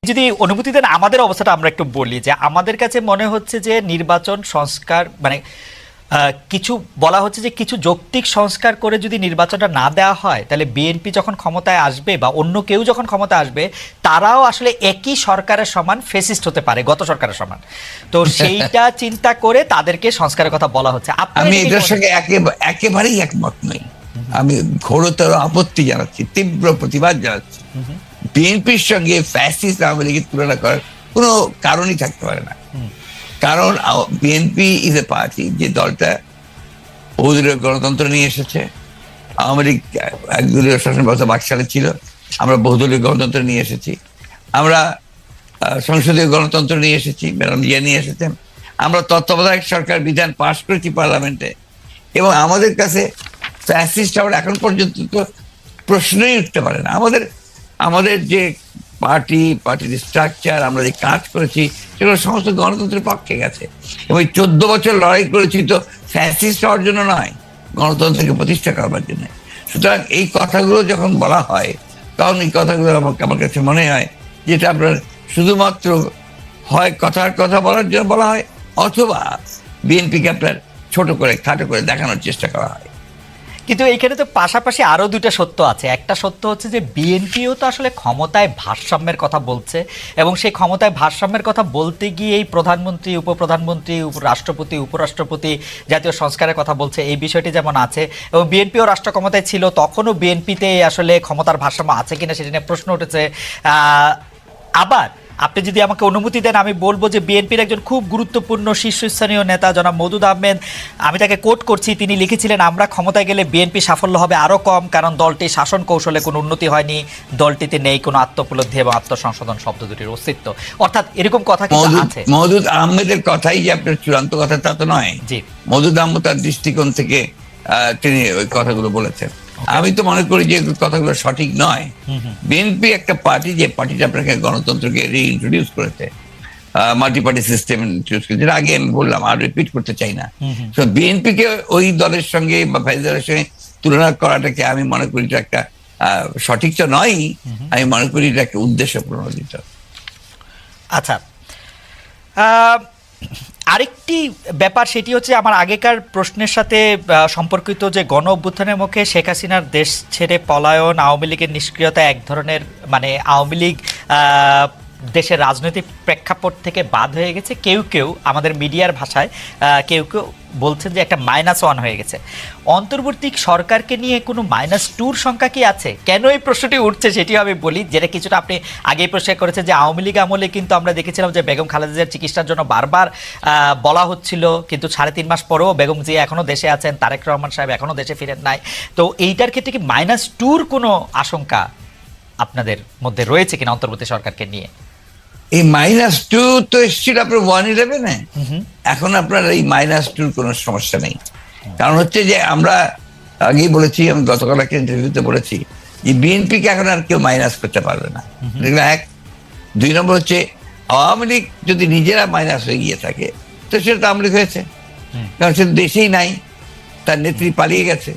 যদি অনুভূতি দেন আমাদের অবস্থাটা আমরা একটু বলি যে আমাদের কাছে মনে হচ্ছে যে নির্বাচন সংস্কার মানে কিছু বলা হচ্ছে যে কিছু যৌক্তিক সংস্কার করে যদি নির্বাচনটা না দেওয়া হয় তাহলে বিএনপি যখন ক্ষমতায় আসবে বা অন্য কেউ যখন ক্ষমতায় আসবে তারাও আসলে একই সরকারের সমান ফেসিস্ট হতে পারে, গত সরকারের সমান। তো সেইটা চিন্তা করে তাদেরকে সংস্কারের কথা বলা হচ্ছে। আমি এটার সঙ্গে একেবারেই একমত নই। আমি ঘোরতর আপত্তি জানাচ্ছি, তীব্র প্রতিবাদ জানাচ্ছি। বিএনপির সঙ্গে ফ্যাসিস্ট আওয়ামী লীগের তুলনা করার কোনো কারণই থাকতে পারে না। কারণ বিএনপি ইজ এ পার্টি, যে দলটা বহুদলীয় গণতন্ত্র নিয়ে এসেছে। আওয়ামী লীগ একদলীয় শাসন ব্যবস্থা 22 সালে ছিল, আমরা বহুদলীয় গণতন্ত্র নিয়ে এসেছি। আমরা সংসদীয় গণতন্ত্র নিয়ে এসেছি, ম্যাডাম জিয়া নিয়ে এসেছেন। আমরা তত্ত্বাবধায়ক সরকার বিধান পাশ করেছি পার্লামেন্টে, এবং আমাদের কাছে ফ্যাসিস্ট হওয়ার এখন পর্যন্ত তো প্রশ্নই উঠতে পারে না। আমাদের যে পার্টির স্ট্রাকচার, আমরা যে কাজ করেছি সেগুলো সমস্ত গণতন্ত্রের পক্ষে গেছে, এবং 14 বছর লড়াই করেছি তো ফ্যাসিস্ট হওয়ার জন্য নয়, গণতন্ত্রকে প্রতিষ্ঠা করবার জন্য। সুতরাং এই কথাগুলো যখন বলা হয় তখন এই কথাগুলো আমার কাছে মনে হয় যেটা আপনার শুধুমাত্র হয় কথার কথা বলার জন্য বলা হয়, অথবা বিএনপিকে আপনার ছোট করে খাটো করে দেখানোর চেষ্টা করা হয়। কিন্তু এইখানে তো পাশাপাশি আরো দুইটা সত্য আছে। একটা সত্য হচ্ছে যে বিএনপিও তো আসলে ক্ষমতায় ভারসাম্যের কথা বলছে, এবং সেই ক্ষমতায় ভারসাম্যের কথা বলতে গিয়ে এই প্রধানমন্ত্রী, উপপ্রধানমন্ত্রী, রাষ্ট্রপতি, উপরাষ্ট্রপতি জাতীয় সংস্কারের কথা বলছে, এই বিষয়টি যেমন আছে। এবং বিএনপিও রাষ্ট্র ক্ষমতায় ছিল, তখনও বিএনপিতে আসলে ক্ষমতার ভারসাম্য আছে কিনা সেটা নিয়ে প্রশ্ন উঠেছে। আবার আপনি যদি আমাকে অনুমতি দেন আমি বলবো যে বিএনপির একজন খুব গুরুত্বপূর্ণ শীর্ষস্থানীয় নেতা জনাব মওদুদ আহমেদ, আমি তাকে কোট করছি, তিনি লিখেছিলেন আমরা ক্ষমতায় গেলে বিএনপি সাফল্য হবে আরও কম, কারণ দলটির শাসন কৌশলে কোনো উন্নতি হয়নি, দলটিতে নেই কোনো আত্মোপলব্ধি এবং আত্মসংশোধন শব্দ দুটির অস্তিত্ব। অর্থাৎ এরকম কথা কিন্তু আছে। মওদুদ আহমেদের কথাই যে আপনার চূড়ান্ত কথা তা তো নয়। জি, মওদুদ আহমেদ তার দৃষ্টিকোণ থেকে তিনি ওই কথাগুলো বলেছেন। আমি তো মনে করি যে কথাগুলো সঠিক নয়। বিএনপি একটা পার্টি, যে পার্টিটা আপনাকে গণতন্ত্রকে রিইন্ট্রোডিউস করেছে, মাল্টি পার্টি সিস্টেম ইন্ট্রোডিউস করেছে, যেটা আগে আমি বললাম, আর রিপিট করতে চাই না। তো বিএনপিকে ওই দলের সঙ্গে বা ভাই দলের সঙ্গে তুলনা করাটাকে আমি মনে করি এটা একটা সঠিক তো নয়। আমি মনে করি এটা একটা উদ্দেশ্য প্রণোদিত। আচ্ছা, আরেকটি ব্যাপার সেটি হচ্ছে আমার আগেকার প্রশ্নের সাথে সম্পর্কিত, যে গণ অভ্যুত্থানের মুখে শেখ হাসিনার দেশ ছেড়ে পলায়ন, আওয়ামী লীগের নিষ্ক্রিয়তা এক ধরনের মানে আওয়ামী লীগ দেশের রাজনৈতিক প্রেক্ষাপট থেকে বাদ হয়ে গেছে, কেউ কেউ আমাদের মিডিয়ার ভাষায় কেউ কেউ বলছেন যে একটা -1 হয়ে গেছে। অন্তর্বর্তী সরকারকে নিয়ে কোনো -2 সংখ্যা কি আছে? কেন এই প্রশ্নটি উঠছে সেটিও আমি বলি, যেটা কিছুটা আপনি আগেই প্রশ্ন করেছেন যে আওয়ামী লীগ আমলে কিন্তু আমরা দেখেছিলাম যে বেগম খালেদা জিয়ার চিকিৎসার জন্য বারবার বলা হচ্ছিল, কিন্তু 3.5 মাস পরেও বেগম জিয়া এখনও দেশে আছেন, তারেক রহমান সাহেব এখনও দেশে ফিরেন নাই। তো এইটার ক্ষেত্রে কি -2 কোনো আশঙ্কা আপনাদের মধ্যে রয়েছে কিনা অন্তর্বর্তী সরকারকে নিয়ে? এই -2 তো এসেছিল আপনার 1/11-এ। এখন আপনার এই -2 কোনো সমস্যা নেই। কারণ হচ্ছে যে আমরা আগেই বলেছি, আমি গতকাল একটা ইন্টারভিউতে বলেছি যে বিএনপিকে এখন আর কেউ মাইনাস করতে পারবে না। এক, 2 নম্বর হচ্ছে আওয়ামী লীগ যদি নিজেরা মাইনাস হয়ে গিয়ে থাকে তো সেটা তো আওয়ামী লীগ হয়েছে, কারণ সে দেশেই নাই, তার নেত্রী পালিয়ে গেছে।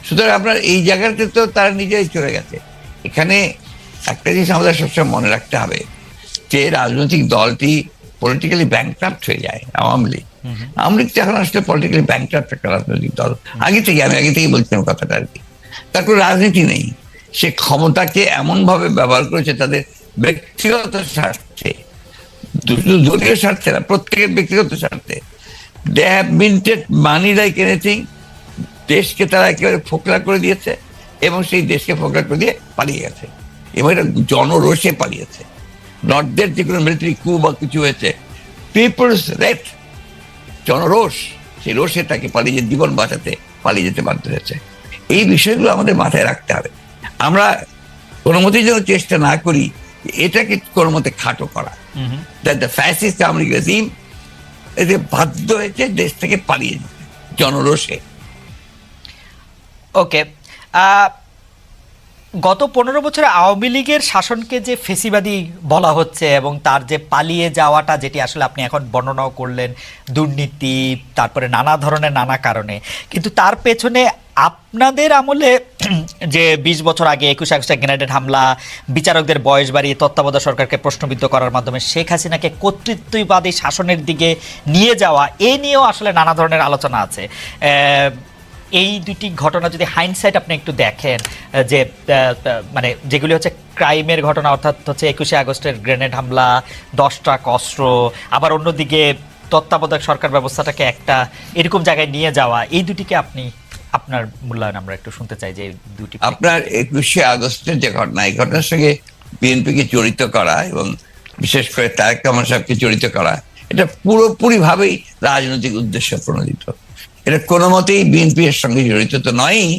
সুতরাং আপনার এই জায়গাতে তো তারা নিজেই চলে গেছে। এখানে একটা জিনিস আমাদের সবসময় মনে রাখতে হবে যে রাজনৈতিক দলটি পলিটিক্যালি ব্যাংক্রাফট হয়ে যায়। আওয়ামী লীগ তো এখন আসলে পলিটিক্যালি ব্যাংক্রাফট একটা রাজনৈতিক দল। আমি আগে থেকেই বলছিলাম কথাটা আর কি। তারপর রাজনীতি নেই, সে ক্ষমতাকে এমন ভাবে ব্যবহার করেছে তাদের ব্যক্তিগত স্বার্থে, দলীয় স্বার্থে না, প্রত্যেকের ব্যক্তিগত স্বার্থে। They have minted money like anything. দেশকে তারা একেবারে ফোকলা করে দিয়েছে, এবং সেই দেশকে ফোকলা করে দিয়ে পালিয়ে গেছে, এবং এটা জনরোষে পালিয়েছে। নর্থের যে কোনো মিলিটারি কু বা কিছু হয়েছে, পিপলস রেট, জনরোষ, সেই রোষে তাকে পালিয়ে জীবন বাঁচাতে পালিয়ে যেতে বাধ্য হয়েছে। এই বিষয়গুলো আমাদের মাথায় রাখতে হবে। আমরা কোনো মতেই যেন চেষ্টা না করি এটাকে কোনো মতে খাটো করা। ফ্যাসিস্ট আওয়ামী লীগ রেজিম এতে বাধ্য হয়েছে দেশ থেকে পালিয়ে যেতে জনরোষে। ওকে, গত 15 বছরে আওয়ামী লীগের শাসনকে যে ফেসিবাদী বলা হচ্ছে, এবং তার যে পালিয়ে যাওয়াটা, যেটি আসলে আপনি এখন বর্ণনাও করলেন, দুর্নীতি, তারপরে নানা ধরনের নানা কারণে, কিন্তু তার পেছনে আপনাদের আমলে যে 20 বছর আগে 21 আগস্টে গ্রেনেড হামলা, বিচারকদের বয়স বাড়িয়ে তত্ত্বাবধায়ক সরকারকে প্রশ্নবিদ্ধ করার মাধ্যমে শেখ হাসিনাকে কর্তৃত্ববাদী শাসনের দিকে নিয়ে যাওয়া, এ নিয়েও আসলে নানা ধরনের আলোচনা আছে। এই দুটি ঘটনা যদি হাইন্ডসাইট আপনি একটু দেখেন, যে মানে যেগুলি হচ্ছে ক্রাইমের ঘটনা, অর্থাৎ হচ্ছে 21 আগস্টের গ্রেনেড হামলা, 10 ট্রাক অস্ত্র, আবার অন্যদিকে তত্ত্বাবধায়ক সরকার ব্যবস্থাটাকে একটা এরকম জায়গায় নিয়ে যাওয়া, এই দুটিকে আপনি আপনার মূল্যায়ন আমরা একটু শুনতে চাই যে দুটি। আপনার 21শে আগস্টের যে ঘটনা, এই ঘটনার সঙ্গে বিএনপিকে জড়িত করা এবং বিশেষ করে তারেক রহমান সাহেবকে জড়িত করা, এটা পুরোপুরি ভাবেই রাজনৈতিক উদ্দেশ্য প্রণোদিত। এটা কোনো মতেই বিএনপি এর সঙ্গে জড়িত তো নয়ই,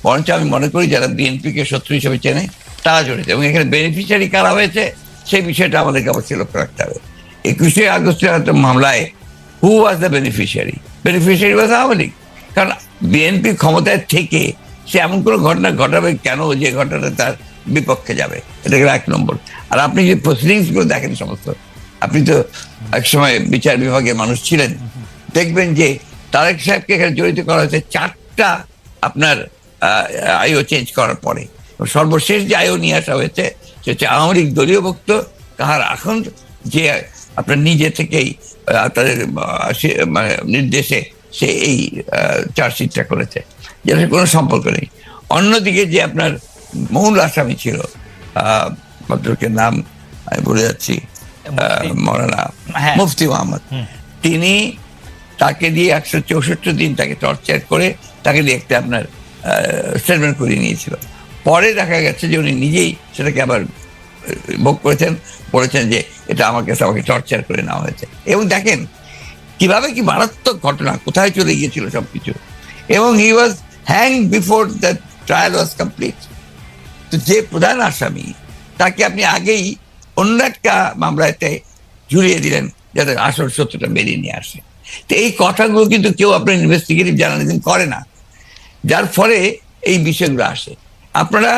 বরঞ্চ আমি মনে করি যারা বিএনপিকে শত্রু হিসেবে চেনে তারা জড়িত, এবং এখানে বেনিফিশিয়ারি কারা হয়েছে সেই বিষয়টা আমাদেরকে অবশ্যই লক্ষ্য রাখতে হবে। 21শে আগস্টের মামলায় who was the beneficiary? Beneficiary was Awami League. কারণ বিএনপি ক্ষমতায় থেকে সে এমন কোনো ঘটনা ঘটাবে কেন যে ঘটনাটা তার বিপক্ষে যাবে? এটা গেল 1 নম্বর। আর আপনি যে প্রসিডিংস গুলো দেখেন সমস্ত, আপনি তো একসময় বিচার বিভাগের মানুষ ছিলেন, দেখবেন যে তারেক সাহেবকে এখানে জড়িত করা হয়েছে 4টা আপনার আইও চেঞ্জ করার পরে। সর্বশেষ যে আইও নিয়ে আসা হয়েছে সে হচ্ছে আওয়ামী লীগ দলীয় ভুক্ত কাহার এখন যে আপনার নিজে থেকেই তাদের নির্দেশে সে এই চার্জশিটটা করেছে, যেটা কোনো সম্পর্ক নেই। অন্যদিকে যে আপনার মূল আসামি ছিল, ভদ্রলোকের নাম আমি ভুলে যাচ্ছি, মৌলানা মুফতি মোহাম্মদ, তিনি তাকে দিয়ে 164 দিন তাকে টর্চার করে তাকে দিয়ে একটা আপনার স্টেটমেন্ট করিয়ে নিয়েছিল। পরে দেখা গেছে যে উনি নিজেই সেটাকে আবার ভোগ করেছেন, বলেছেন যে এটা আমাকে টর্চার করে নেওয়া হয়েছে। এবং দেখেন কিভাবে কি মারাত্মক ঘটনা, কোথায় চলে গিয়েছিল সবকিছু। এবং he was hang before the trial was complete. তো যে প্রধান আসামি তাকে আপনি আগেই অন্য একটা মামলাতে ঝুলিয়ে দিলেন যাতে আসল সত্যটা বেরিয়ে নিয়ে আসে। তো এই কথাগুলো কিন্তু কেউ আপনার ইনভেস্টিগেটিভ জার্নালিজম করে না, যার ফলে এই বিষয়গুলো আসে। আপনারা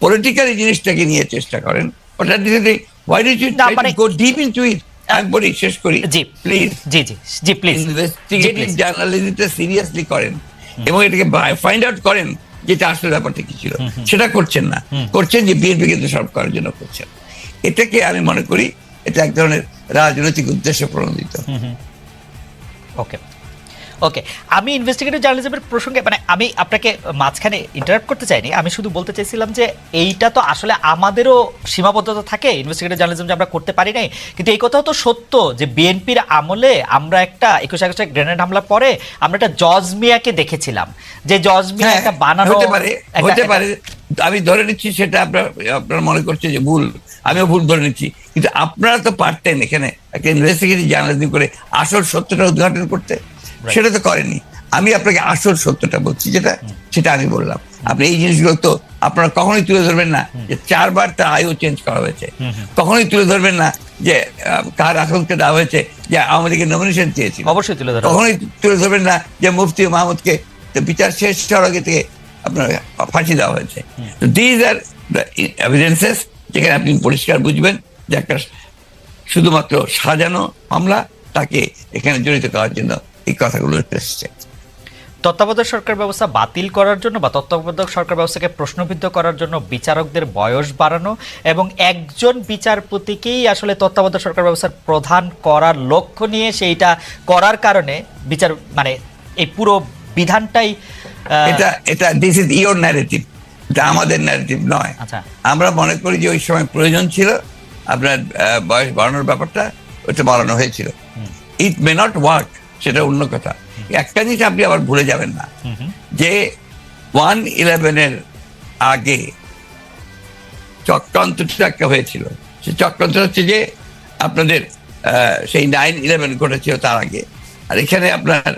পলিটিক্যাল জিনিসটাকে নিয়ে চেষ্টা করেন, ওটা why did you try to go deep into it? একবারই শেষ করি প্লিজ। জি প্লিজ। ইনভেস্টিগেটিভ জার্নালিজমটা সিরিয়াসলি করেন এবং এটাকে ফাইন্ড আউট করেন যেটা আসলে ব্যাপারটা কি ছিল। সেটা করছেন না, করছেন যে বিএনপি কিন্তু সব করার জন্য করছেন। এটাকে আমি মনে করি এটা এক ধরনের রাজনৈতিক উদ্দেশ্য প্রণোদিত। ওকে ওকে, আমি ইনভেস্টিগেটিভ জার্নালিজমের প্রসঙ্গে মানে আমি আপনাকে মাঝখানে ইন্টারাপ্ট করতে চাইনি, আমি শুধু বলতে চাইছিলাম যে এইটা তো আসলে আমাদেরও সীমাবদ্ধতা থাকে ইনভেস্টিগেটিভ জার্নালিজম যে আমরা করতে পারি নাই। কিন্তু এই কথাও তো সত্য যে বিএনপির আমলে আমরা একটা 21 আগস্টের গ্রেনেড হামলার পরে আমরা একটা জজ মিয়াকে দেখেছিলাম, যে জজ মিয়া একটা বানানো হতে পারে। আমি ধরে নিচ্ছি সেটা আপনার মনে করছে যে ভুল, আমিও ভুল ধরে নিচ্ছি, কিন্তু আপনারা তো পারতেন এখানে একটা ইনভেস্টিগেটিভ জার্নালিজম করে আসল সত্যটা উদ্ঘাটন করতে, সেটা তো করেনি। আমি আপনাকে আসল সত্যটা বলছি যেটা, সেটা আমি বললাম। আপনি এই জিনিসগুলো তো আপনারা কখনোই তুলে ধরবেন না যে 4 বার তার আইও চেঞ্জ করা হয়েছে, কখনোই তুলে ধরবেন না যে কার আকাঙ্ক্ষা দেওয়া হয়েছে যে আওয়ামী লীগের নমিনেশন চেয়েছিল, অবশ্যই তুলে ধরবেন। কখনোই তুলে ধরবেন না যে মুফতি মাহমুদকে বিচার শেষ হওয়ার আগে থেকে আপনার ফাঁসি দেওয়া হয়েছে। তো দিজ আর দ্য এভিডেন্সেস যেখানে আপনি পরিষ্কার বুঝবেন যে একটা শুধুমাত্র সাজানো মামলা, তাকে এখানে জড়িত করার জন্য এই কথাগুলো এসেছে। তত্ত্বাবধায়ক সরকার ব্যবস্থা বাতিল করার জন্য বা তত্ত্বাবধায়ক সরকার ব্যবস্থাকে প্রশ্নবিদ্ধ করার জন্য বিচারকদের বয়স বাড়ানো এবং একজন বিচারপতিকেই আসলে তত্ত্বাবধায়ক সরকার ব্যবস্থার প্রধান করার লক্ষ্য নিয়ে সেইটা করার কারণে বিচার মানে এই পুরো বিধানটাই এটা দিস ইজ ইওর ন্যারেটিভ, এটা আমাদের ন্যারেটিভ নয়। আচ্ছা, আমরা মনে করি যে ওই সময় প্রয়োজন ছিল আপনার বয়স বাড়ানোর ব্যাপারটা, ওটা বাড়ানো হয়েছিল। ইট মে নট ওয়ার্ক, সেটা অন্য কথা। একটা জিনিস আপনি আবার ভুলে যাবেন না যে 1/11 আগে চক্রান্তটা একটা হয়েছিল। সে চক্রান্ত হচ্ছে যে আপনাদের সেই 9/11 ঘটেছিল তার আগে। আর এখানে আপনার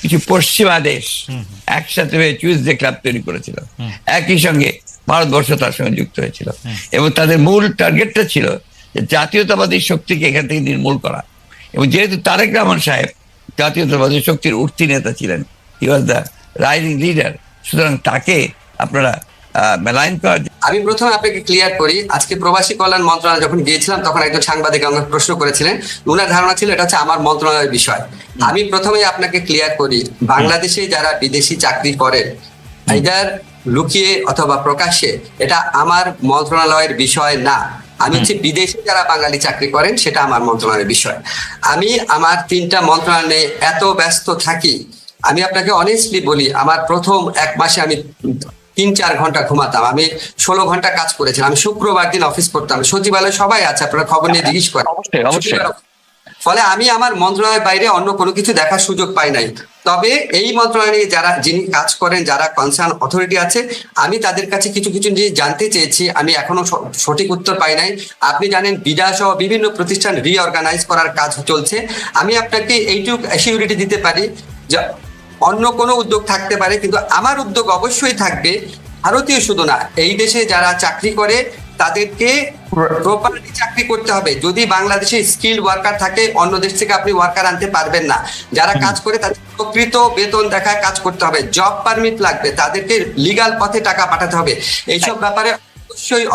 কিছু পশ্চিমা দেশ একসাথে হয়ে চুইসডে ক্লাব তৈরি করেছিল, একই সঙ্গে ভারতবর্ষ তার সঙ্গে যুক্ত হয়েছিল, এবং তাদের মূল টার্গেটটা ছিল যে জাতীয়তাবাদী শক্তিকে এখান থেকে নির্মূল করা। এবং যেহেতু তারেক রহমান সাহেব জাতীয়তাবাদী শক্তির উঠতি নেতা ছিলেন, হি ওয়াজ দ্য রাইজিং লিডার, সুতরাং তাকে আপনারা মেলাইন করার জন্য। আমি প্রথমে আপনাকে ক্লিয়ার করি, আজকে প্রবাসী কল্যাণ মন্ত্রণালয় যখন গিয়েছিলাম তখন একজন সাংবাদিক আমাকে প্রশ্ন করেছিলেন, ওনার ধারণা ছিল এটা হচ্ছে আমার মন্ত্রণালয়ের বিষয়। আমি প্রথমেই আপনাকে ক্লিয়ার করি, বাংলাদেশে যারা বিদেশি চাকরি করেন আইদার লুকিয়ে অথবা প্রকাশ্যে, এটা আমার মন্ত্রণালয়ের বিষয় না। আমি হচ্ছে বিদেশে যারা বাঙালি চাকরি করেন সেটা আমার মন্ত্রণালয়ের বিষয়। আমি আমার 3টা মন্ত্রণালয়ে এত ব্যস্ত থাকি, আমি আপনাকে অনেস্টলি বলি, আমার প্রথম 1 মাসে আমি 3-4 ঘন্টা ঘুমাতাম, আমি 16 ঘন্টা কাজ করেছিলাম। আমি শুক্রবার দিন অফিস করতাম, সচিবালয় সবাই আছে, আপনারা খবর নিয়ে জিজ্ঞেস করেন। অবশ্যই। ফলে আমি আমার মন্ত্রণালয়ের বাইরে অন্য কোনো কিছু দেখার সুযোগ পাই নাই। তবে এই মন্ত্রণালয়ে যিনি কাজ করেন, যারা কনসার্ন অথরিটি আছে, আমি তাদের কাছে কিছু কিছু জিনিস জানতে চেয়েছি, আমি এখনো সঠিক উত্তর পাই নাই। আপনি জানেন বিডা সহ বিভিন্ন প্রতিষ্ঠান রিঅর্গানাইজ করার কাজ চলছে। আমি আপনাকে এইটুকু অ্যাসিউরিটি দিতে পারি যে অন্য কোনো উদ্যোগ থাকতে পারে, কিন্তু আমার উদ্যোগ অবশ্যই থাকবে। ভারতীয় শুধু না, এই দেশে যারা চাকরি করে তাদেরকে প্রপারলি চাকরি করতে হবে। যদি বাংলাদেশে স্কিল ওয়ার্কার থাকে, অন্য দেশ থেকে আপনি ওয়ার্কার আনতে পারবেন না। যারা কাজ করে তাদের প্রকৃত বেতন দেখায় কাজ করতে হবে, জব পারমিট লাগবে, তাদেরকে লিগাল পথে টাকা পাঠাতে হবে। এইসব ব্যাপারে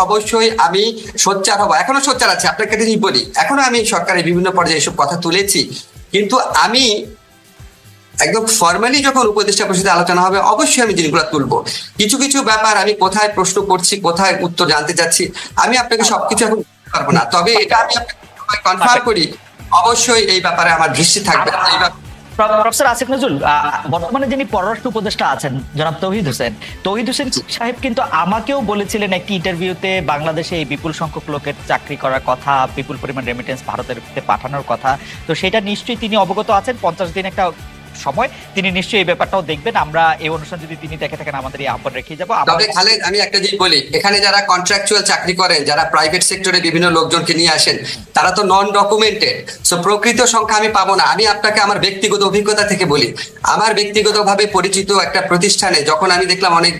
অবশ্যই আমি সোচ্চার হব, এখনো সোচ্চার আছে। আপনাকে যদি বলি, এখনো আমি সরকারের বিভিন্ন পর্যায়ে এসব কথা তুলেছি, কিন্তু আমি একদম ফর্মালি যখন উপদেষ্টা পরিষদে আলোচনা হবে অবশ্যই আমি জিনিসগুলো তুলবো। কিছু কিছু ব্যাপার আমি কোথায় প্রশ্ন করছি, কোথায় উত্তর জানতে চাচ্ছি, আমি আপনাকে সবকিছু এখন বলতে পারবো না। তবে এটা আমি আপনাকে কনফার্ম করি, অবশ্যই এই ব্যাপারে আমার দৃষ্টি থাকবে। প্রফেসর আসিফ নজরুল, বর্তমানে যিনি পররাষ্ট্র উপদেষ্টা আছেন জনাব তৌহিদ হোসেন সাহেব কিন্তু আমাকেও বলেছিলেন একটি ইন্টারভিউতে, বাংলাদেশে এই বিপুল সংখ্যক লোকের চাকরি করার কথা, বিপুল পরিমাণ রেমিটেন্স ভারতের পাঠানোর কথা। তো সেটা নিশ্চয়ই তিনি অবগত আছেন। 50 দিন একটা সময়, তিনি নিশ্চয়ই এই ব্যাপারটাও দেখবেন। আমরা এই অনুষ্ঠান যদি তিনি দেখে থাকেন, আমাদের এই আহ্বান রেখে যাবো। তবে খালেদ, আমি একটা জিনিস বলি, এখানে যারা কন্ট্রাকচুয়াল চাকরি করেন, যারা প্রাইভেট সেক্টরে বিভিন্ন লোকজনকে নিয়ে আসেন, তারা তো নন ডকুমেন্টেড। সো প্রকৃত সংখ্যা আমি পাবো না। আমি আপনাকে আমার ব্যক্তিগত অভিজ্ঞতা থেকে বলি, আমার ব্যক্তিগতভাবে পরিচিত একটা প্রতিষ্ঠানে যখন আমি দেখলাম অনেক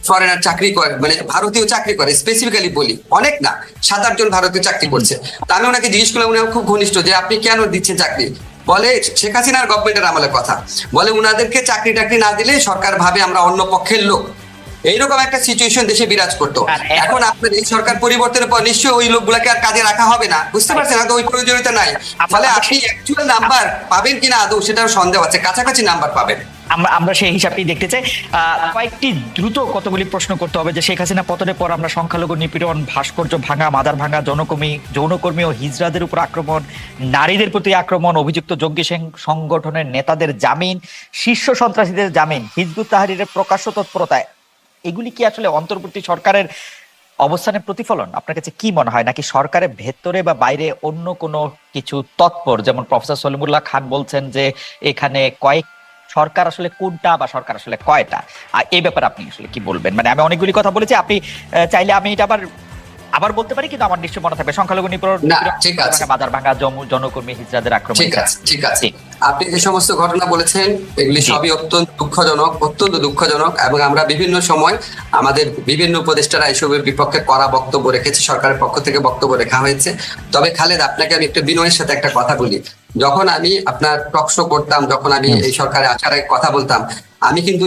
ফরেনার চাকরি করে, মানে ভারতীয় চাকরি করে, স্পেসিফিক্যালি বলি অনেক না, 7-8 জন ভারতীয় চাকরি করছে। তা আমি ওনাকে জিজ্ঞেস করলাম, উনি খুব ঘনিষ্ঠ, যে আপনি কেন দিচ্ছেন চাকরি? বলে শেখ হাসিনার গভর্নমেন্টের আমলের কথা, বলে উনাদেরকে চাকরি টাকরি না দিলে সরকার ভাবে আমরা অন্য পক্ষের লোক। এইরকম একটা সিচুয়েশন দেশে বিরাজ করতো। এখন আপনার এই সরকার পরিবর্তনের পর নিশ্চয়ই ওই লোকগুলাকে আর কাজে রাখা হবে না, বুঝতে পারছেন? হয়তো ওই প্রয়োজনীয়তা নাই। ফলে আপনি অ্যাকচুয়াল নাম্বার পাবেন কিনা আদৌ সেটাও সন্দেহ আছে, কাছাকাছি নাম্বার পাবেন। আমরা সেই হিসাবটি দেখতে চাই। কয়েকটি দ্রুত কতগুলি প্রশ্ন করতে হবে। যে শেখ হাসিনা পতনের পর আমরা সংখ্যালঘু নিপীড়ন, ভাস্কর্য ভাঙা, মাদার ভাঙা, যৌনকর্মী ও হিজড়াদের উপর আক্রমণ, নারীদের প্রতি আক্রমণ, অভিযুক্ত জঙ্গি সংগঠনের নেতাদের জামিন, শীর্ষ সন্ত্রাসীদের জামিন, হিজবুত তাহরীরের প্রকাশ্য তৎপরতা, এগুলি কি আসলে অন্তর্বর্তী সরকারের অবস্থানের প্রতিফলন? আপনার কাছে কি মনে হয়, নাকি সরকারের ভেতরে বা বাইরে অন্য কোনো কিছু তৎপর? যেমন প্রফেসর সলিমুল্লাহ খান বলছেন যে এখানে সরকার আসলে কোনটা বা সরকার আসলে কয়টা, আর এই ব্যাপারে আপনি আসলে কি বলবেন? মানে আমি অনেকগুলি কথা বলেছি, আপনি চাইলে আমি এটা আবার বলতে পারি, কিন্তু আমার নিশ্চয় মনে থাকবে সংখ্যালঘু নিপীড়ন, বাজার ভাঙা, জনকর্মী, হিজড়াদের আক্রমণ। ঠিক আছে। আপনি যে সমস্ত ঘটনা বলেছেন এগুলি সবই অত্যন্ত দুঃখজনক, এবং আমরা বিভিন্ন সময় আমাদের বিভিন্ন উপদেষ্টারা এসবের বিপক্ষে কড়া বক্তব্য রেখেছে, সরকারের পক্ষ থেকে বক্তব্য রেখা হয়েছে। তবে খালেদ, আপনাকে আমি একটা বিনয়ের সাথে একটা কথা বলি, যখন আমি আপনার টক শো করতাম, যখন আমি এই সরকারে আসার আগে কথা বলতাম, আমি কিন্তু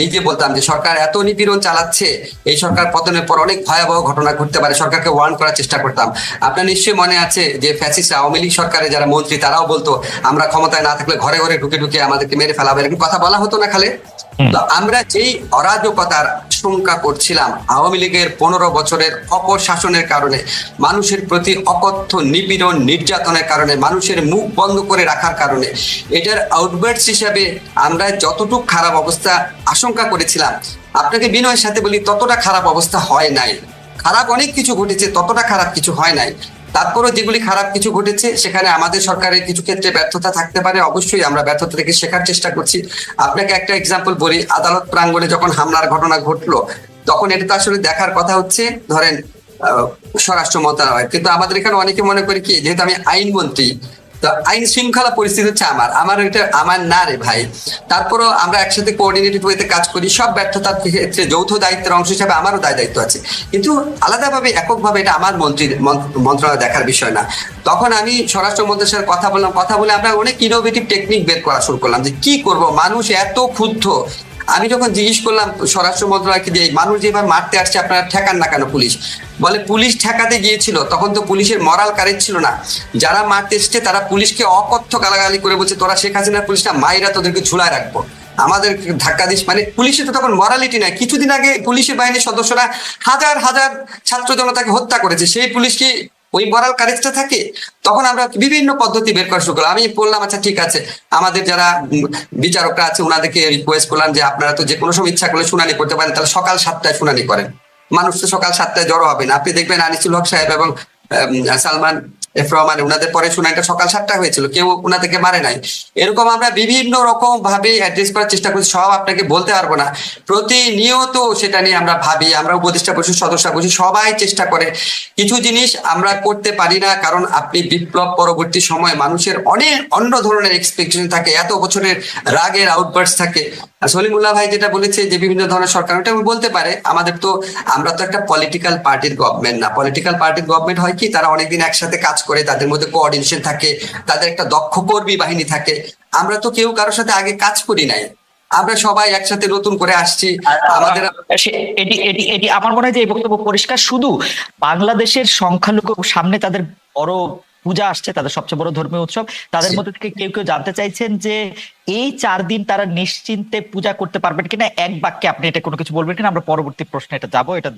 নিজে বলতাম যে সরকার এত নিপীড়ন চালাচ্ছে, এই সরকার পতনের পর অনেক ভয়াবহ ঘটনা ঘটতে পারে, সরকারকে ওয়ার্ন করার চেষ্টা করতাম। আপনার নিশ্চয়ই মনে আছে যে ফ্যাসিস্ট আওয়ামী লীগ সরকারে যারা মন্ত্রী, তারাও বলতো আমরা ক্ষমতায় না থাকলে ঘরে ঘরে ঢুকে আমাদেরকে মেরে ফেলাবে, এরকম কথা বলা হতো না খালে? তো আমরা যেই অরাজকতার আশঙ্কা করছিলাম, আওয়ামী লীগের 15 বছরের অপশাসনের কারণে, মানুষের প্রতি অকথ্য নিপীড়ন নির্যাতনের কারণে, মানুষের মুখ বন্ধ করে রাখার কারণে, এটার আউটবার্টস হিসাবে আমরা যতটুকু খারাপ অবস্থা আশঙ্কা করেছিলাম, আপনাকে বিনয়ের সাথে বলি ততটা খারাপ অবস্থা হয় নাই। খারাপ অনেক কিছু ঘটেছে, ততটা খারাপ কিছু হয় নাই। তারপরও যেগুলি খারাপ কিছু ঘটেছে সেখানে আমাদের সরকারের কিছু ক্ষেত্রে ব্যর্থতা থাকতে পারে, অবশ্যই আমরা ব্যর্থতা থেকে শেখার চেষ্টা করছি। আপনাকে একটা এক্সাম্পল বলি, আদালত প্রাঙ্গণে যখন হামলার ঘটনা ঘটলো, তখন এটা তো আসলে দেখার কথা হচ্ছে ধরেন স্বরাষ্ট্র মন্ত্রণালয়, কিন্তু আমাদের এখানে অনেকে মনে করি কি, যেহেতু আমি আইনমন্ত্রী, তো আইন শৃঙ্খলা পরিস্থিতি হচ্ছে আমার এটা আমার না রে ভাই। তারপরও আমরা একসাথে কোঅর্ডিনেটেড ওয়েতে কাজ করি, সব ব্যর্থতার ক্ষেত্রে যৌথ দায়িত্বের অংশ হিসাবে আমারও দায়িত্ব আছে, কিন্তু আলাদাভাবে এককভাবে এটা আমার মন্ত্রণালয় দেখার বিষয় না। তখন আমি স্বরাষ্ট্র মন্ত্রীর সাথে কথা বলে আমরা অনেক ইনোভেটিভ টেকনিক বের করা শুরু করলাম যে কি করব, মানুষ এত ক্ষুব্ধ, আমি যখন জিজ্ঞেস করলাম স্বরাষ্ট্র মন্ত্রণালয়কে যে মানুষ যেভাবে মারতে আসছে আপনারা ঠেকান না কেন পুলিশ, বলে পুলিশ ঠেকাতে গিয়েছিল, তখন তো পুলিশের মরাল কারেজ ছিল না, যারা মারতে এসছে তারা পুলিশকে অকথ্য গালাগালি করে বলছে তোরা শেখ হাসিনার পুলিশ না, মাইরা তোদেরকে ঝুলায় রাখবো, আমাদের ধাক্কা দিস, মানে পুলিশের তো তখন মরালিটি নাই। কিছুদিন আগে পুলিশের বাহিনীর সদস্যরা হাজার হাজার ছাত্র জনতাকে হত্যা করেছে, সেই পুলিশ কি ওই মরাল কারেজটা থাকে? তখন আমরা বিভিন্ন পদ্ধতি বের করা শুরু করলাম। আমি বললাম আচ্ছা ঠিক আছে, আমাদের যারা বিচারকরা আছে ওনাদেরকে রিকোয়েস্ট করলাম যে আপনারা তো যে কোনো সময় ইচ্ছা করলে শুনানি করতে পারেন, তাহলে সকাল 7টায় শুনানি করেন, মানুষ তো সকাল 7টায় জড়ো হবে না। আপনি দেখবেন আনিসুল হক সাহেব এবং সালমান এফ রহমান ওনাদের পরে শুনানিটা সকাল 7টায় হয়েছিল, কেউ ওনাদেরকে মারে নাই। এরকম আমরা বিভিন্ন রকম ভাবে অ্যাড্রেস করার চেষ্টা করছি, সব আপনাকে বলতে পারবো না, প্রতিনিয়ত সেটা নিয়ে আমরা ভাবি, আমরা উপদেষ্টা পরিষদ সদস্য বসি, সবাই চেষ্টা করে। কিছু জিনিস আমরা করতে পারি না, কারণ আপনি বিপ্লব পরবর্তী সময় মানুষের অনেক অন্য ধরনের এক্সপেকটেশন থাকে, এত বছরের রাগের আউটবার্স থাকে। সলিমুল্লাহ ভাই যেটা বলেছে যে বিভিন্ন ধরনের সরকার, ওটা বলতে পারে, আমাদের তো আমরা তো একটা পলিটিক্যাল পার্টির গভর্নমেন্ট না। পলিটিক্যাল পার্টির গভর্নমেন্ট হয় কি, তারা অনেকদিন একসাথে কাজ করে, তাদের মধ্যে কোঅর্ডিনেশন থাকে, তাদের একটা দক্ষ কর্মী বাহিনী থাকে। আমরা তো কেউ কারোর সাথে আগে কাজ করি নাই, আমরা সবাই একসাথে নতুন করে আসছি। আমাদের এটি এটি এটি আমার মনে হয় যে এই বক্তব্য পরিষ্কার। শুধু বাংলাদেশের সংখ্যালঘু সামনে তাদের বড় পূজা আসছে, তাদের সবচেয়ে বড় ধর্মীয় উৎসব, তাদের মধ্যে থেকে কেউ কেউ জানতে চাইছেন যে এই 4 দিন তারা নিশ্চিন্তে পূজা করতে পারবেন কিনা। এক বাক্যে আপনি এটা কোনো কিছু বলবেন কিনা, আমরা পরবর্তী প্রশ্নে এটা যাবো। এটা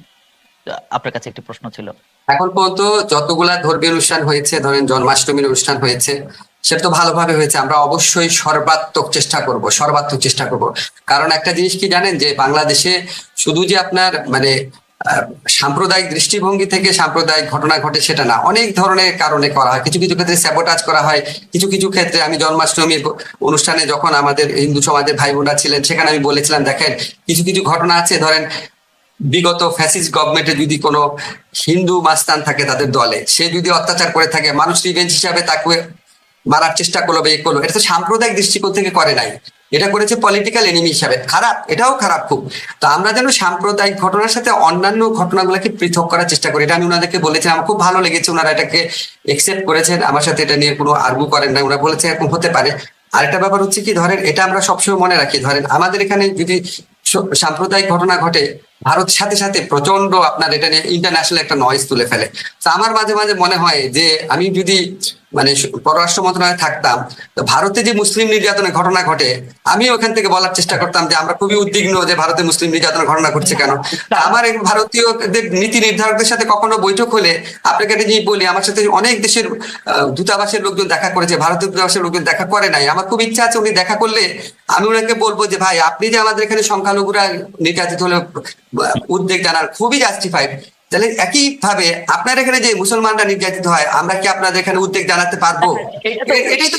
আপনার কাছে একটি প্রশ্ন ছিল। এখন পর্যন্ত যতগুলা ধর্মীয় অনুষ্ঠান হয়েছে, ধরেন জন্মাষ্টমীর অনুষ্ঠান হয়েছে, সেটা তো ভালোভাবে হয়েছে। আমরা অবশ্যই সর্বাত্মক চেষ্টা করব। কারণ একটা জিনিস কি জানেন, যে বাংলাদেশে শুধু যে আপনার মানে সাম্প্রদায়িক দৃষ্টিভঙ্গি থেকে সাম্প্রদায়িক ঘটনা ঘটে সেটা না, অনেক ধরনের কারণে করা হয়। কিছু কিছু ক্ষেত্রে স্যাবোটাজ করা হয়, কিছু কিছু ক্ষেত্রে আমি জন্মাষ্টমীর অনুষ্ঠানে যখন আমাদের হিন্দু সমাজের ভাই বোনরা ছিলেন, সেখানে আমি বলেছিলাম দেখেন কিছু কিছু ঘটনা আছে, ধরেন বিগত ফ্যাসিস্ট গভর্নমেন্টে যদি কোনো হিন্দু মাস্তান থাকে তাদের দলে, সে যদি অত্যাচার করে থাকে, মানুষ রিভেঞ্জ হিসাবে তাকে মারার চেষ্টা করলো বা করলো, এটা তো সাম্প্রদায়িক দৃষ্টিকোণ থেকে করে নাই, এটা করেছে পলিটিক্যাল এনিমি হিসাবে। খারাপ, এটাও খারাপ খুব। তো আমরা যেন সাম্প্রদায়িক ঘটনার সাথে অন্যান্য ঘটনাগুলোকে পৃথক করার চেষ্টা করি, এটা আমি ওনাদেরকে বলেছিলাম। আমার খুব ভালো লেগেছে, ওনারা এটাকে একসেপ্ট করেছেন, আমার সাথে এটা নিয়ে কোনো আর্গু করেন না, ওরা বলেছে এরকম হতে পারে। আরেকটা ব্যাপার হচ্ছে কি, ধরেন এটা আমরা সবসময় মনে রাখি, ধরেন আমাদের এখানে যদি সাম্প্রদায়িক ঘটনা ঘটে, ভারত সাথে সাথে প্রচন্ড আপনার এটা নিয়ে ইন্টারন্যাশনাল একটা নয়েজ তুলে ফেলে। তো আমার মাঝে মাঝে মনে হয় যে আমি যদি মানে পররাষ্ট্র মন্ত্রণালয়ে থাকতাম, তো ভারতে যে মুসলিম নির্যাতনের ঘটনা ঘটে, আমি ওখান থেকে বলার চেষ্টা করতাম যে আমরা খুবই উদ্বিগ্ন যে ভারতে মুসলিম নির্যাতনের ঘটনা ঘটছে কেন। আমার ভারতীয়দের নীতি নির্ধারকদের সাথে কখনো বৈঠক হলে আপনাকে একটা জিনিস বলি, আমার সাথে অনেক দেশের দূতাবাসের লোকজন দেখা করেছে, ভারতীয় দূতাবাসের লোকজন দেখা করে নাই। আমার খুব ইচ্ছা আছে উনি দেখা করলে আমি ওনাকে বলবো যে ভাই আপনি যে আমাদের এখানে সংখ্যালঘুরা নির্যাতিত হলে উদ্বেগ জানার খুবই জাস্টিফাইড, তাহলে একই ভাবে আপনার এখানে যে মুসলমানরা নির্যাতিত হয়, আমরা কি আপনাদের এখানে উদ্বেগ জানাতে পারবো? এটাই তো